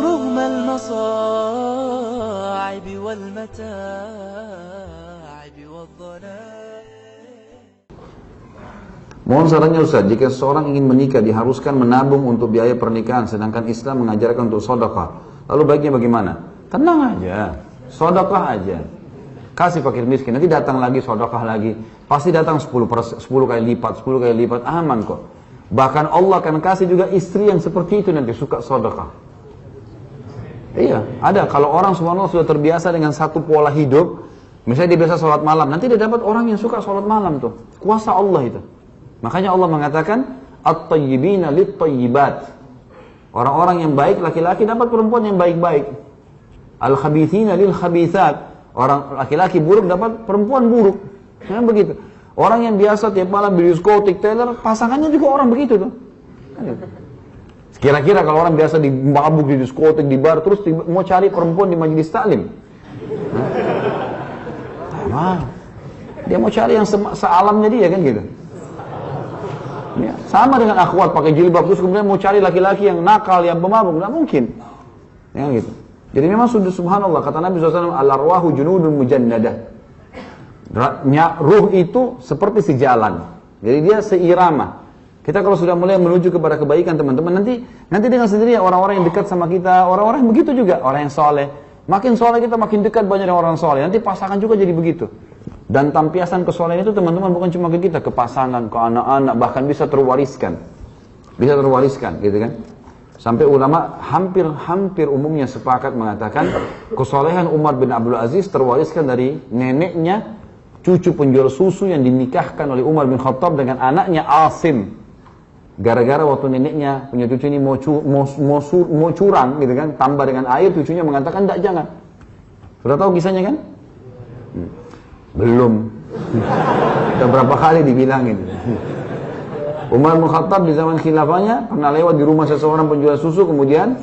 رغم المصاعب والمتاعب والضنائب. Mohon sarannya Ustaz, jika seseorang ingin menikah diharuskan menabung untuk biaya pernikahan, sedangkan Islam mengajarkan untuk sedekah. Lalu baiknya bagaimana? Tenang aja, sedekah aja. Kasih fakir miskin, nanti datang lagi sedekah lagi. Pasti datang 10 kali lipat, 10 kali lipat, aman kok. Bahkan Allah akan kasih juga istri yang seperti itu nanti suka sedekah. Iya, ada. Kalau orang subhanallah sudah terbiasa dengan satu pola hidup, misalnya dia biasa sholat malam, nanti dia dapat orang yang suka sholat malam tuh. Kuasa Allah itu. Makanya Allah mengatakan at-tayyibina lit-tayyibat. Orang-orang yang baik laki-laki dapat perempuan yang baik-baik. Al-khabithina lil-khabithat. Orang laki-laki buruk dapat perempuan buruk. Memang begitu. Orang yang biasa tiap malam di diskotik, teller, pasangannya juga orang begitu tuh. Kira-kira kalau orang biasa mabuk di diskotik, di bar, terus mau cari perempuan di majelis taklim. Dia mau cari yang sealamnya dia kan gitu. Ya, sama dengan akhwat pakai jilbab terus kemudian mau cari laki-laki yang nakal, yang pemabuk, nggak mungkin. Ya gitu. Jadi memang sudah subhanallah kata Nabi SAW, al-arwahu junudun mujannadah. Ruh itu seperti sejalan. Jadi dia seirama. Kita kalau sudah mulai menuju kepada kebaikan teman-teman, nanti dengan sendirinya orang-orang yang dekat sama kita, orang-orang yang begitu juga, orang yang soleh. Makin soleh kita makin dekat banyak orang soleh. Nanti pasangan juga jadi begitu. Dan tampiasan kesolehan itu teman-teman bukan cuma ke kita, ke pasangan, ke anak-anak, bahkan bisa terwariskan. Bisa terwariskan, gitu kan? Sampai ulama hampir umumnya sepakat mengatakan kesolehan Umar bin Abdul Aziz terwariskan dari neneknya, cucu penjual susu yang dinikahkan oleh Umar bin Khattab dengan anaknya Asim. Gara-gara waktu neneknya punya cucu ini mau curang, gitu kan? Tambah dengan air, cucunya mengatakan, "Enggak, jangan." Sudah tahu kisahnya kan? Belum. Sudah berapa kali dibilangin. Umar bin Khattab di zaman khilafahnya pernah lewat di rumah seseorang penjual susu, kemudian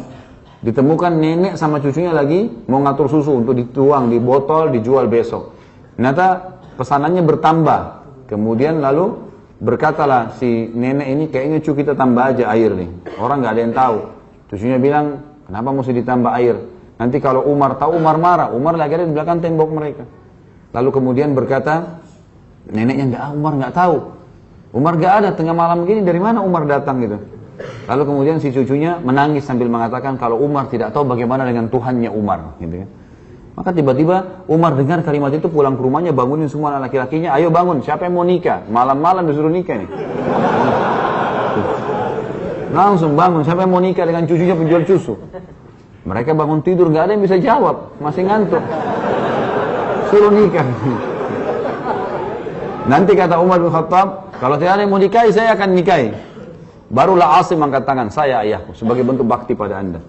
ditemukan nenek sama cucunya lagi mau ngatur susu untuk dituang di botol, dijual besok. Ternyata pesanannya bertambah. Kemudian lalu berkatalah si nenek ini, kayaknya cucu kita tambah aja air nih. Orang nggak ada yang tahu. Cucunya bilang, kenapa mesti ditambah air? Nanti kalau Umar tahu, Umar marah. Umar lagi ada di belakang tembok mereka. Lalu kemudian berkata, neneknya Umar nggak tahu. Umar nggak ada, tengah malam begini dari mana Umar datang gitu. Lalu kemudian si cucunya menangis sambil mengatakan kalau Umar tidak tahu bagaimana dengan Tuhannya Umar, gitu kan. Maka tiba-tiba Umar dengar kalimat itu, pulang ke rumahnya, bangunin semua anak laki-lakinya, ayo bangun, siapa yang mau nikah? Malam-malam disuruh nikah nih. Langsung bangun, siapa yang mau nikah dengan cucunya penjual susu? Mereka bangun tidur, nggak ada yang bisa jawab, masih ngantuk. Suruh nikah. Nanti kata Umar bin Khattab, kalau tidak ada yang mau nikahi, saya akan nikahi. Barulah Asim angkat tangan, saya ayahku, sebagai bentuk bakti pada anda.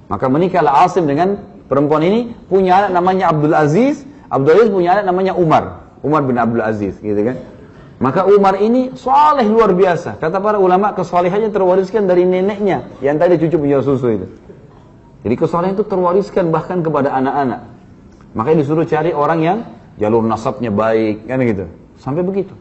Maka menikahlah Asim dengan perempuan ini, punya anak namanya Abdul Aziz. Abdul Aziz punya anak namanya Umar bin Abdul Aziz, gitu kan. Maka Umar ini soleh luar biasa. Kata para ulama, kesolehannya terwariskan dari neneknya, yang tadi cucu punya susu itu. Jadi kesolehan itu terwariskan bahkan kepada anak-anak. Makanya disuruh cari orang yang jalur nasabnya baik, kan gitu. Sampai begitu.